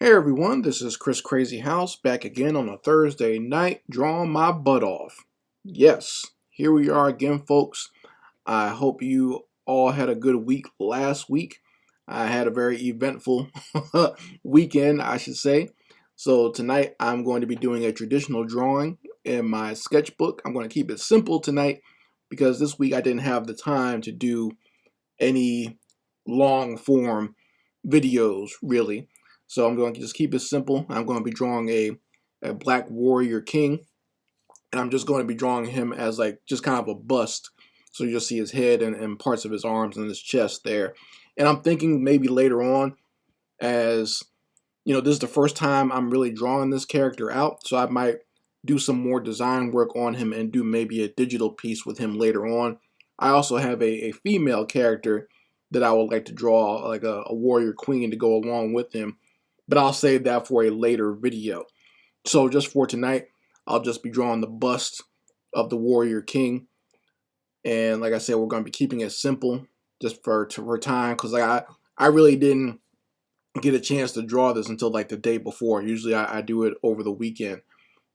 Hey everyone, this is Chris Crazyhouse back again on a Thursday night, drawing my butt off. Yes, here we are again, folks. I hope you all had a good week last week. I had a very eventful weekend, I should say. So tonight I'm going to be doing a traditional drawing in my sketchbook. I'm going to keep it simple tonight because this week I didn't have the time to do any long form videos, really. So I'm going to just keep it simple. I'm going to be drawing a black warrior king. And I'm just going to be drawing him as like just kind of a bust. So you'll see his head and parts of his arms and his chest there. And I'm thinking maybe later on, as you know, this is the first time I'm really drawing this character out. So I might do some more design work on him and do maybe a digital piece with him later on. I also have a female character that I would like to draw, like a warrior queen to go along with him. But I'll save that for a later video. So just for tonight, I'll just be drawing the bust of the warrior king. And like I said, we're going to be keeping it simple just for time, because I really didn't get a chance to draw this until like the day before. Usually I do it over the weekend.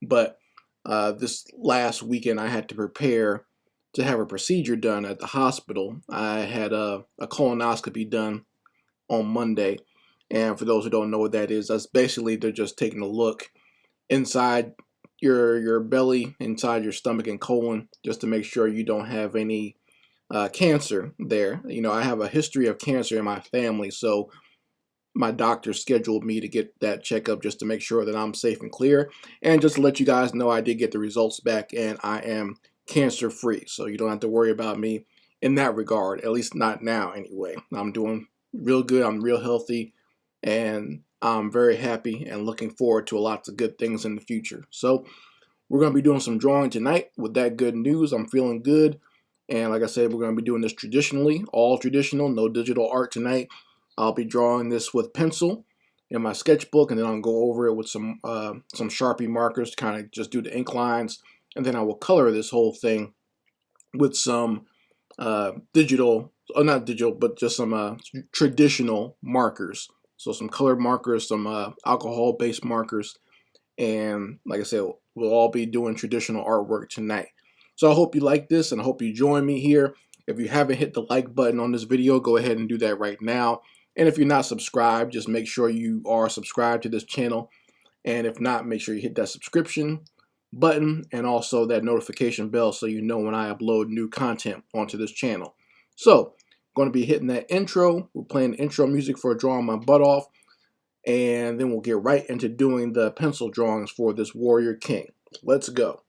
But this last weekend I had to prepare to have a procedure done at the hospital. I had a colonoscopy done on Monday. And for those who don't know what that is, that's basically they're just taking a look inside your belly, inside your stomach and colon, just to make sure you don't have any cancer there. You know, I have a history of cancer in my family, so my doctor scheduled me to get that checkup just to make sure that I'm safe and clear. And just to let you guys know, I did get the results back and I am cancer free. So you don't have to worry about me in that regard, at least not now anyway. I'm doing real good. I'm real healthy. And I'm very happy and looking forward to lots of good things in the future. So we're going to be doing some drawing tonight. With that good news, I'm feeling good. And like I said, we're going to be doing this traditionally, all traditional, no digital art tonight. I'll be drawing this with pencil in my sketchbook, and then I'll go over it with some Sharpie markers to kind of just do the ink lines. And then I will color this whole thing with some not digital, but just some traditional markers. So some colored markers, some alcohol-based markers, and like I said, we'll all be doing traditional artwork tonight. So I hope you like this, and I hope you join me here. If you haven't hit the like button on this video, go ahead and do that right now. And if you're not subscribed, just make sure you are subscribed to this channel. And if not, make sure you hit that subscription button and also that notification bell so you know when I upload new content onto this channel. So going to be hitting that intro. We're playing intro music for drawing my butt off, and then we'll get right into doing the pencil drawings for this warrior king. Let's go.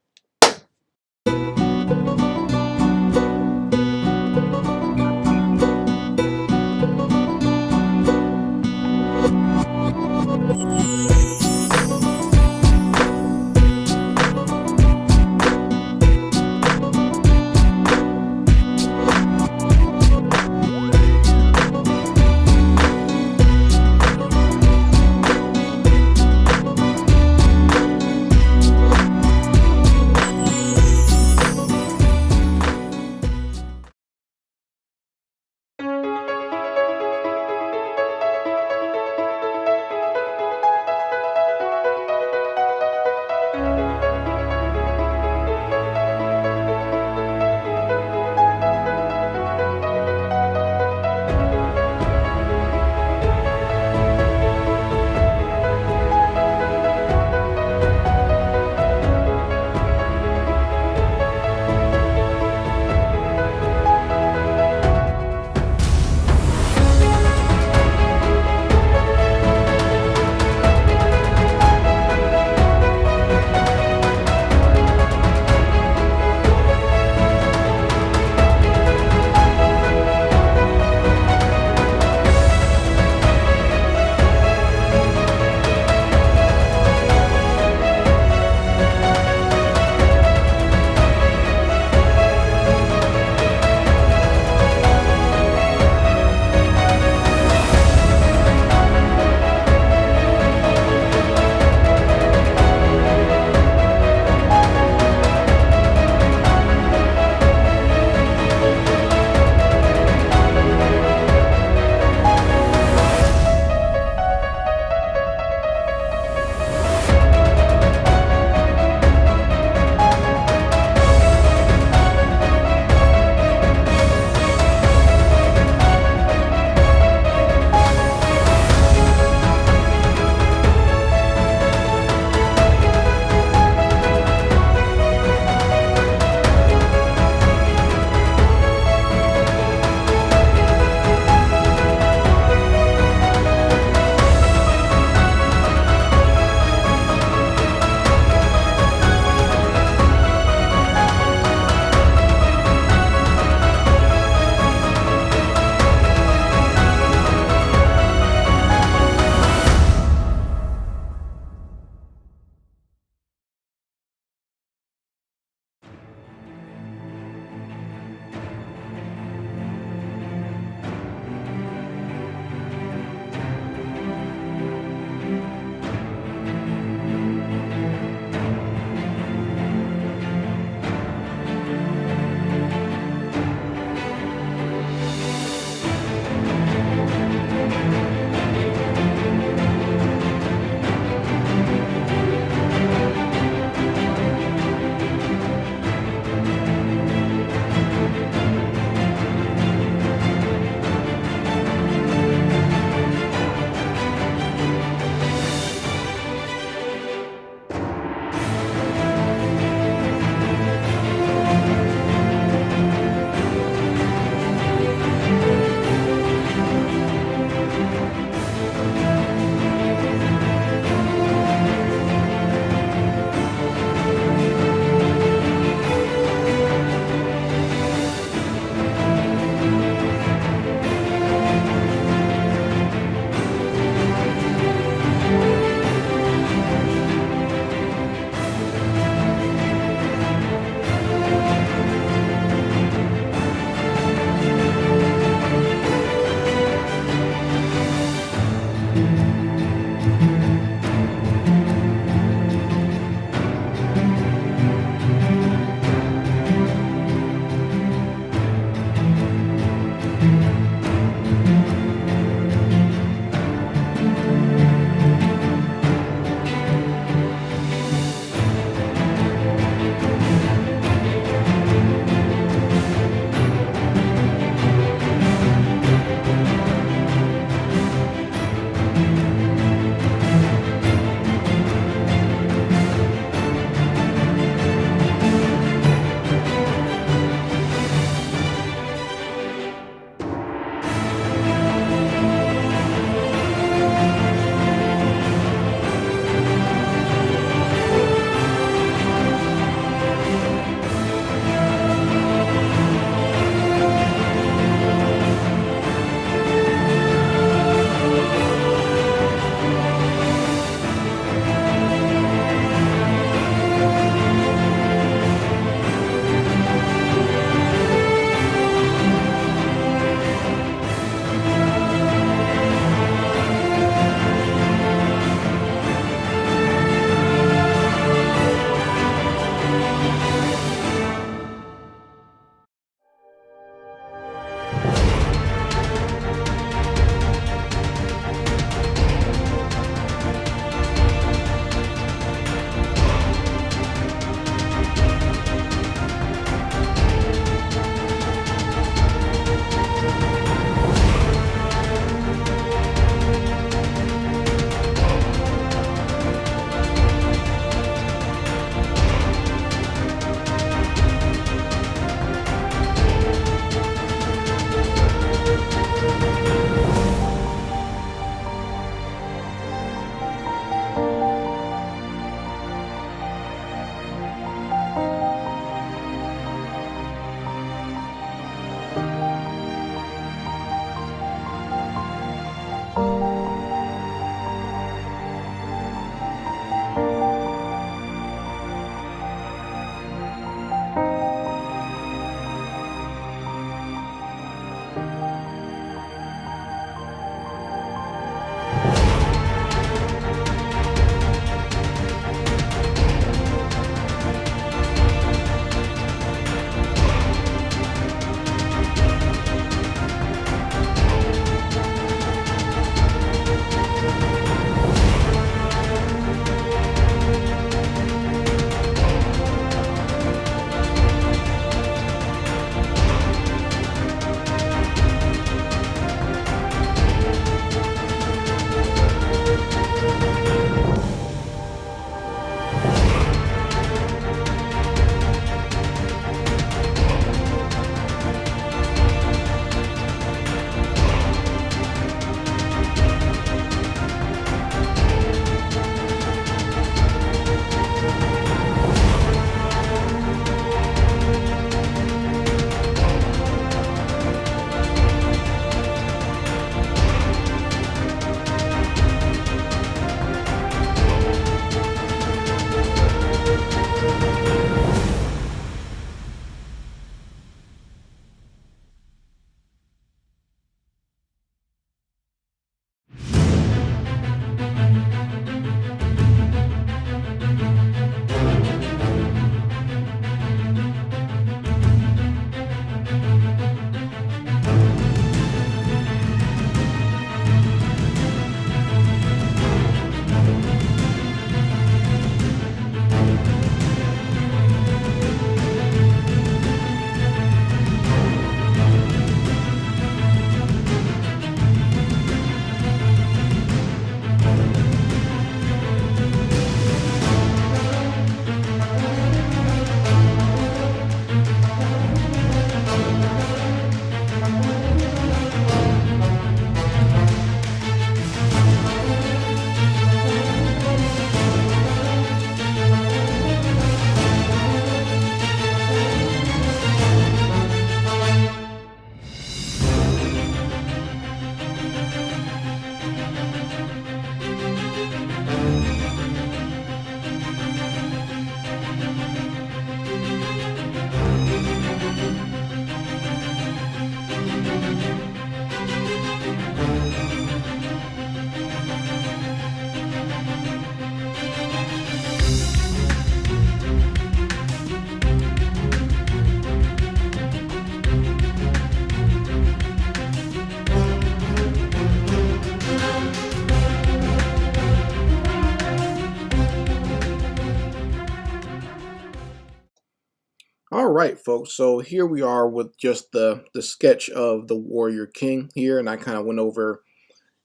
All right, folks. So here we are with just the sketch of the Warrior King here, and I kind of went over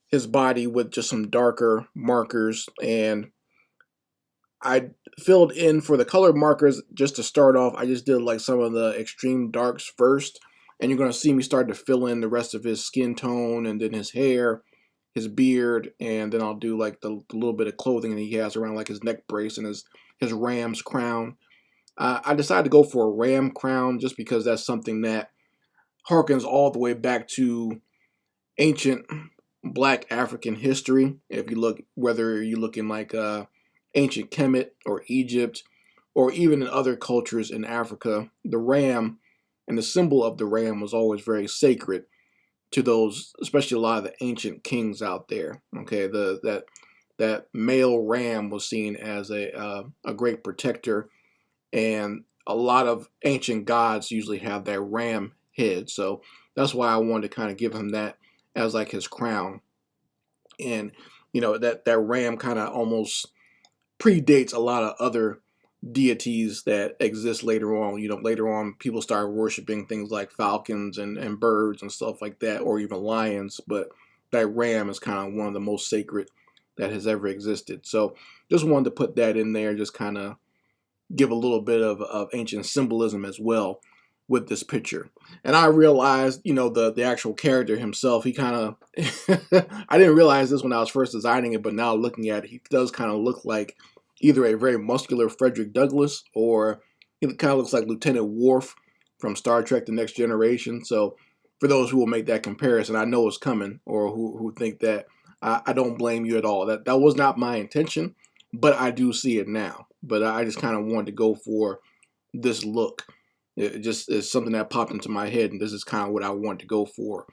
his body with just some darker markers, and I filled in for the color markers just to start off. I just did like some of the extreme darks first, and you're going to see me start to fill in the rest of his skin tone and then his hair, his beard, and then I'll do like the little bit of clothing that he has around like his neck brace and his ram's crown. I decided to go for a ram crown just because that's something that harkens all the way back to ancient Black African history. If you look, whether you look in like ancient Kemet or Egypt, or even in other cultures in Africa, the ram and the symbol of the ram was always very sacred to those, especially a lot of the ancient kings out there. Okay, that male ram was seen as a great protector, and a lot of ancient gods usually have that ram head. So that's why I wanted to kind of give him that as like his crown. And you know, that ram kind of almost predates a lot of other deities that exist later on. You know, later on people started worshiping things like falcons and birds and stuff like that, or even lions, but that ram is kind of one of the most sacred that has ever existed. So just wanted to put that in there, just kind of give a little bit of ancient symbolism as well with this picture. And I realized, you know, the actual character himself, he kind of, I didn't realize this when I was first designing it, but now looking at it, he does kind of look like either a very muscular Frederick Douglass, or he kind of looks like Lieutenant Worf from Star Trek The Next Generation. So for those who will make that comparison, I know it's coming, or who think that, I don't blame you at all. That was not my intention, but I do see it now. But I just kind of wanted to go for this look. It just is something that popped into my head, and this is kind of what I want to go for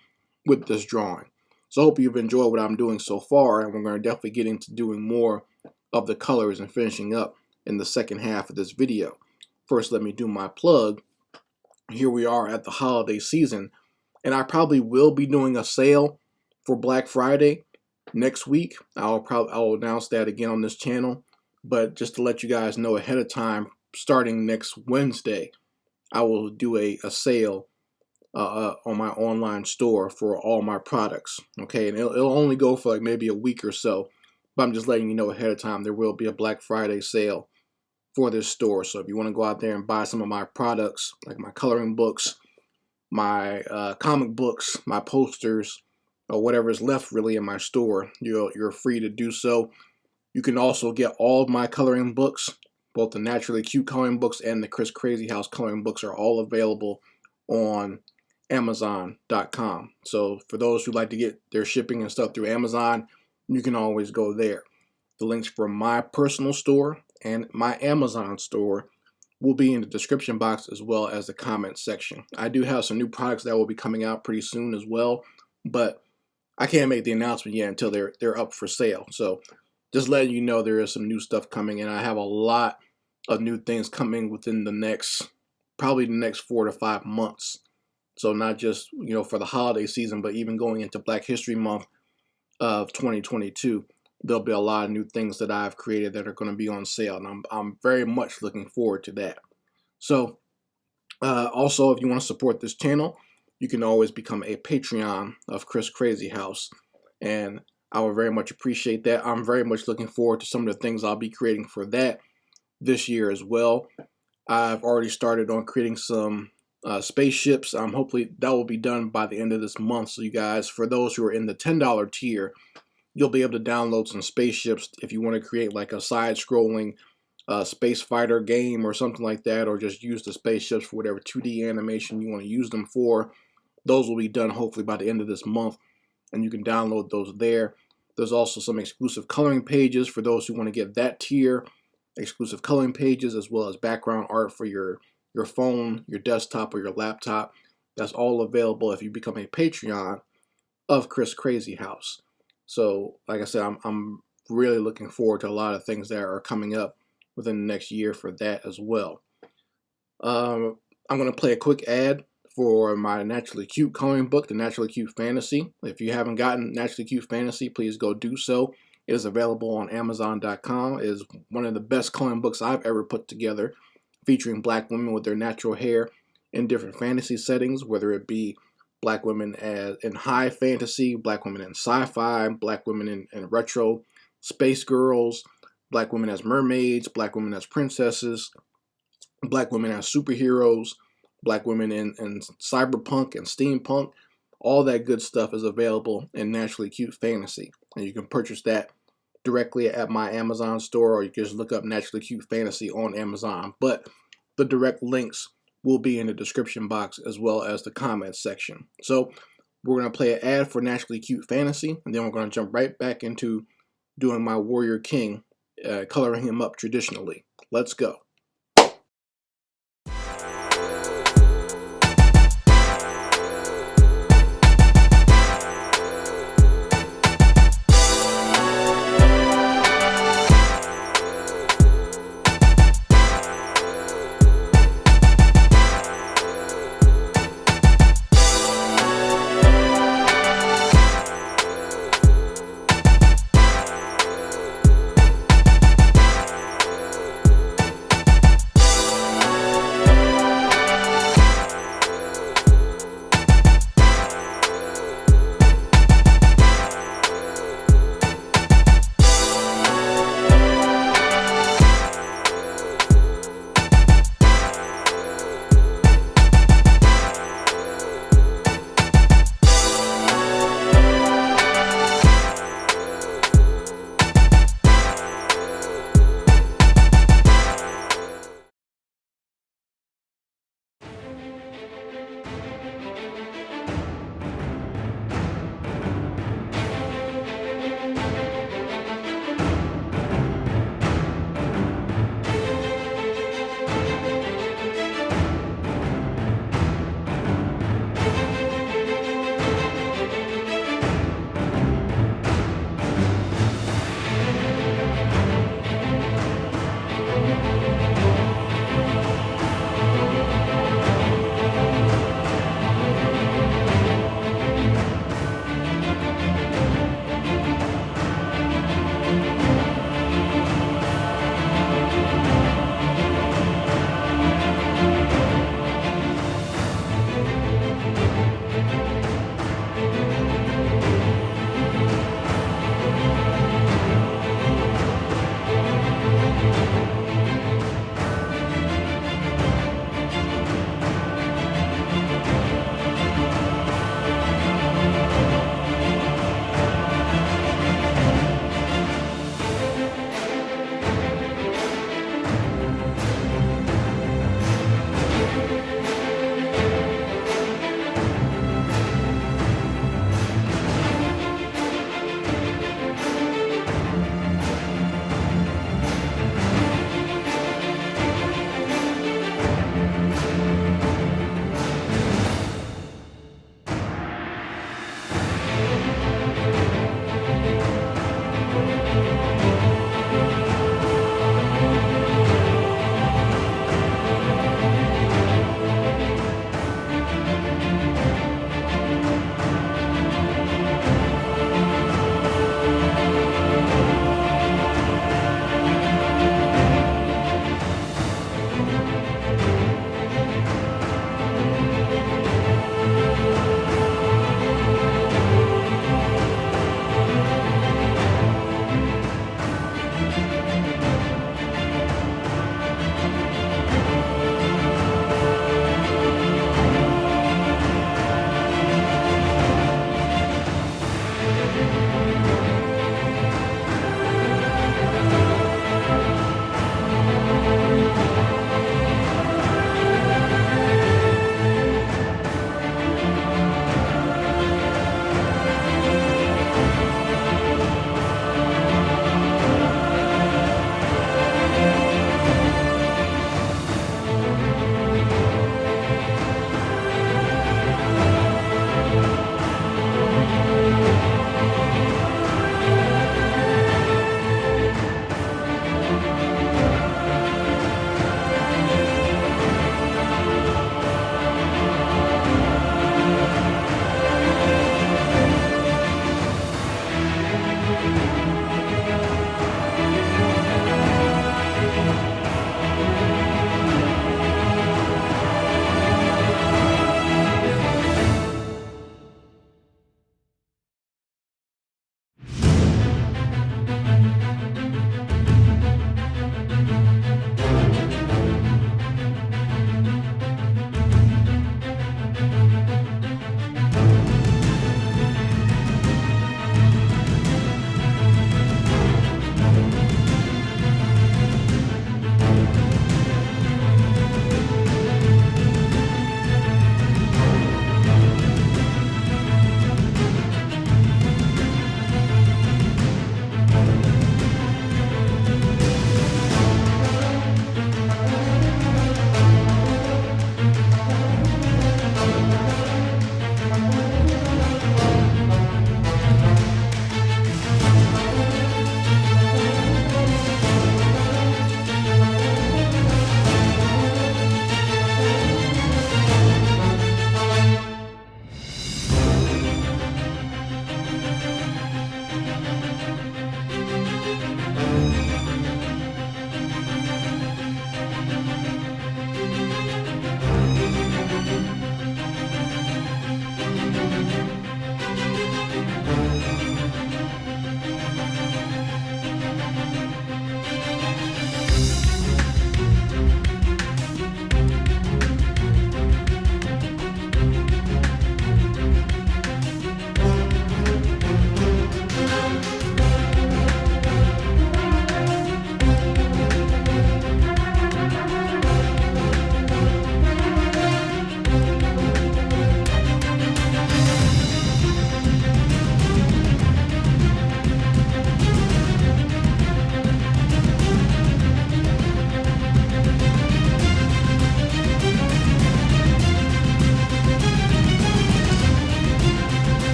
with this drawing. So I hope you've enjoyed what I'm doing so far, and we're going to definitely get into doing more of the colors and finishing up in the second half of this video. First, let me do my plug. Here we are at the holiday season, and I probably will be doing a sale for Black Friday next week. I'll announce that again on this channel. But just to let you guys know ahead of time, starting next Wednesday, I will do a sale on my online store for all my products. Okay, and it'll only go for like maybe a week or so. But I'm just letting you know ahead of time there will be a Black Friday sale for this store. So if you want to go out there and buy some of my products, like my coloring books, my comic books, my posters, or whatever is left really in my store, you're free to do so. You can also get all of my coloring books, both the Naturally Cute coloring books and the Chris Crazyhouse coloring books are all available on Amazon.com. So for those who like to get their shipping and stuff through Amazon, you can always go there. The links for my personal store and my Amazon store will be in the description box as well as the comment section. I do have some new products that will be coming out pretty soon as well, but I can't make the announcement yet until they're up for sale. So just letting you know there is some new stuff coming, and I have a lot of new things coming within probably the next 4 to 5 months. So not just, you know, for the holiday season, but even going into Black History Month of 2022, there'll be a lot of new things that I've created that are going to be on sale, and I'm very much looking forward to that. So also, if you want to support this channel, you can always become a Patreon of Chris Crazyhouse, and I would very much appreciate that. I'm very much looking forward to some of the things I'll be creating for that this year as well. I've already started on creating some spaceships. Hopefully that will be done by the end of this month. So you guys, for those who are in the $10 tier, you'll be able to download some spaceships if you want to create like a side-scrolling space fighter game or something like that, or just use the spaceships for whatever 2D animation you want to use them for. Those will be done hopefully by the end of this month, and you can download those there. There's also some exclusive coloring pages for those who want to get that tier, exclusive coloring pages, as well as background art for your phone, your desktop, or your laptop. That's all available if you become a Patreon of Chris Crazyhouse. So like I said, I'm really looking forward to a lot of things that are coming up within the next year for that as well. I'm going to play a quick ad for my Naturally Cute coloring book, the Naturally Cute Fantasy. If you haven't gotten Naturally Cute Fantasy, please go do so. It is available on Amazon.com. It is one of the best coloring books I've ever put together featuring black women with their natural hair in different fantasy settings, whether it be black women in high fantasy, black women in sci-fi, black women in retro space girls, black women as mermaids, black women as princesses, black women as superheroes, black women in cyberpunk and steampunk. All that good stuff is available in Naturally Cute Fantasy, and you can purchase that directly at my Amazon store, or you can just look up Naturally Cute Fantasy on Amazon. But the direct links will be in the description box as well as the comments section. So we're going to play an ad for Naturally Cute Fantasy, and then we're going to jump right back into doing my Warrior King, coloring him up traditionally. Let's go.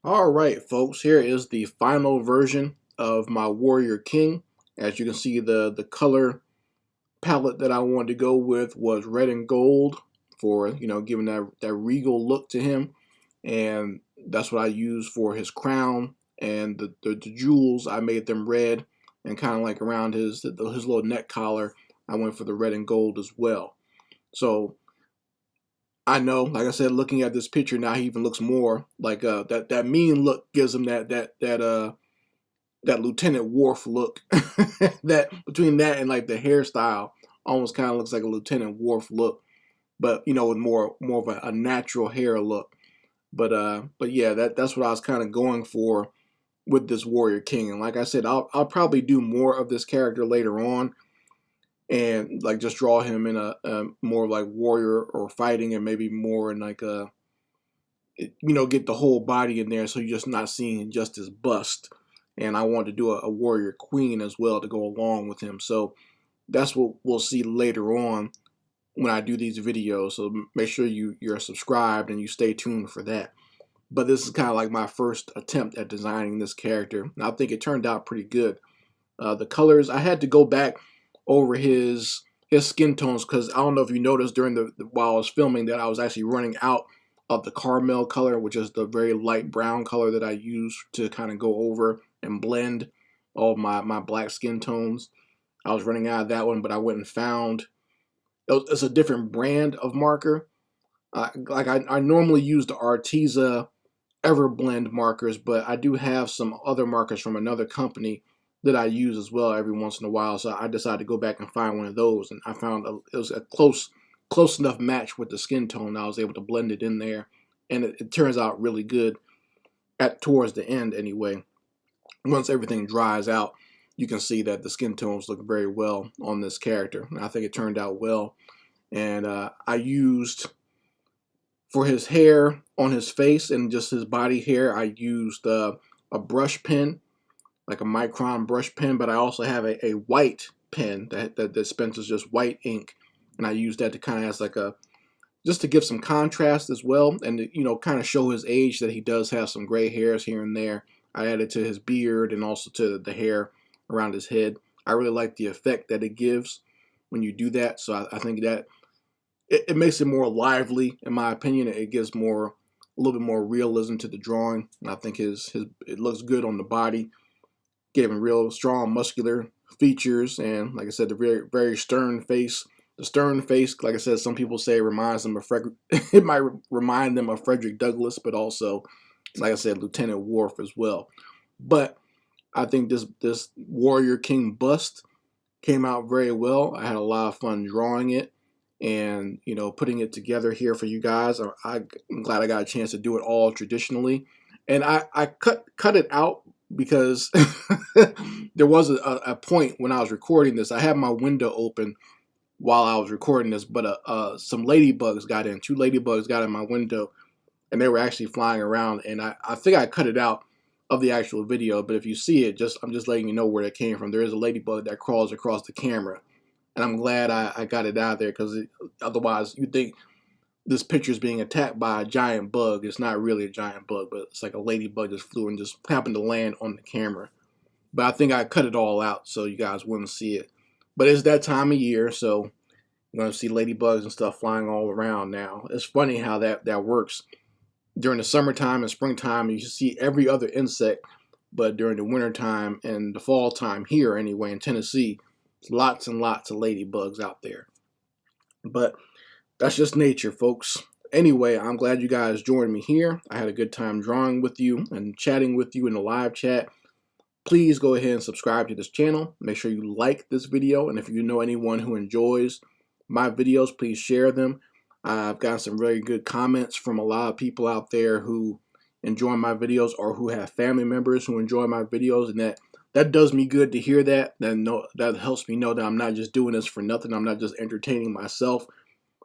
Alright folks, here is the final version of my Warrior King. As you can see, the color palette that I wanted to go with was red and gold for, giving that regal look to him. And that's what I used for his crown, and the jewels, I made them red, and kind of like around his little neck collar, I went for the red and gold as well. So I know, like I said, looking at this picture now, he even looks more like that mean look gives him that Lieutenant Worf look. That between that and like the hairstyle, almost kind of looks like a Lieutenant Worf look, but with more of a natural hair look. But yeah, that's what I was kind of going for with this Warrior King. And like I said, I'll probably do more of this character later on, and like just draw him in a more like warrior or fighting, and maybe more in like a get the whole body in there, so you're just not seeing just his bust. And I want to do a warrior queen as well to go along with him. So that's what we'll see later on when I do these videos. So make sure you're subscribed and you stay tuned for that. But this is kind of like my first attempt at designing this character, and I think it turned out pretty good. The colors, I had to go back over his skin tones, because I don't know if you noticed during while I was filming that I was actually running out of the caramel color, which is the very light brown color that I use to kind of go over and blend all my black skin tones. I was running out of that one, but I went and found it's a different brand of marker. I normally use the Arteza Everblend markers, but I do have some other markers from another company that I use as well every once in a while. So I decided to go back and find one of those, and I found it was a close enough match with the skin tone. I was able to blend it in there, and it turns out really good towards the end anyway. Once everything dries out, you can see that the skin tones look very well on this character, and I think it turned out well. And I used, for his hair on his face and just his body hair, I used a brush pen, like a micron brush pen, but I also have a white pen that dispenses just white ink, and I use that to kind of as like just to give some contrast as well, and to, kind of show his age, that he does have some gray hairs here and there. I added to his beard and also to the hair around his head. I really like the effect that it gives when you do that, so I think that it makes it more lively, in my opinion. It gives a little bit more realism to the drawing, and I think it looks good on the body. Gave him real strong muscular features, and like I said, the very, very stern face. The stern face, like I said, some people say it reminds them of it might remind them of Frederick Douglass, but also, like I said, Lieutenant Worf as well. But I think this Warrior King bust came out very well. I had a lot of fun drawing it, and putting it together here for you guys. I'm glad I got a chance to do it all traditionally, and I cut it out because there was a point when I was recording this. I had my window open while I was recording this, but some ladybugs got in. 2 ladybugs got in my window, and they were actually flying around, and I think I cut it out of the actual video. But if you see it, I'm just letting you know where it came from. There is a ladybug that crawls across the camera, and I'm glad I got it out of there, because otherwise you'd think this picture is being attacked by a giant bug. It's not really a giant bug, but it's like a ladybug just flew and just happened to land on the camera. But I think I cut it all out so you guys wouldn't see it. But it's that time of year, so you're going to see ladybugs and stuff flying all around now. It's funny how that works. During the summertime and springtime, you see every other insect, but during the wintertime and the fall time here anyway in Tennessee, lots and lots of ladybugs out there. But that's just nature, folks. Anyway, I'm glad you guys joined me here. I had a good time drawing with you and chatting with you in the live chat. Please go ahead and subscribe to this channel. Make sure you like this video, and if you know anyone who enjoys my videos, please share them. I've gotten some very good comments from a lot of people out there who enjoy my videos, or who have family members who enjoy my videos, and that does me good to hear that. That helps me know that I'm not just doing this for nothing. I'm not just entertaining myself,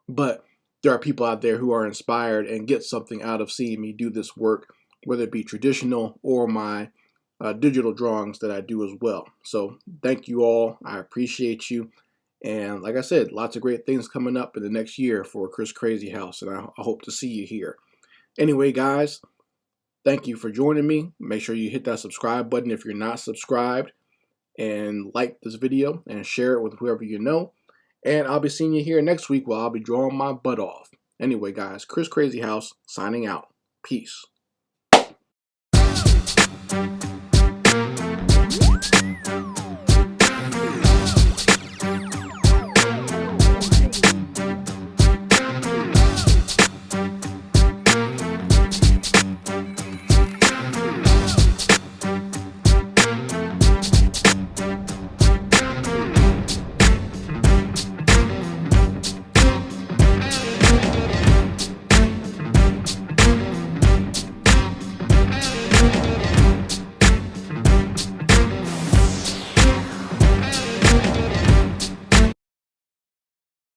but there are people out there who are inspired and get something out of seeing me do this work, whether it be traditional or my digital drawings that I do as well. So thank you all. I appreciate you. And like I said, lots of great things coming up in the next year for Chris Crazyhouse, and I hope to see you here. Anyway, guys, Thank you for joining me. Make sure you hit that subscribe button if you're not subscribed, and like this video and share it with whoever you know. And I'll be seeing you here next week while I'll be drawing my butt off. Anyway, guys, Chris Crazyhouse signing out. Peace.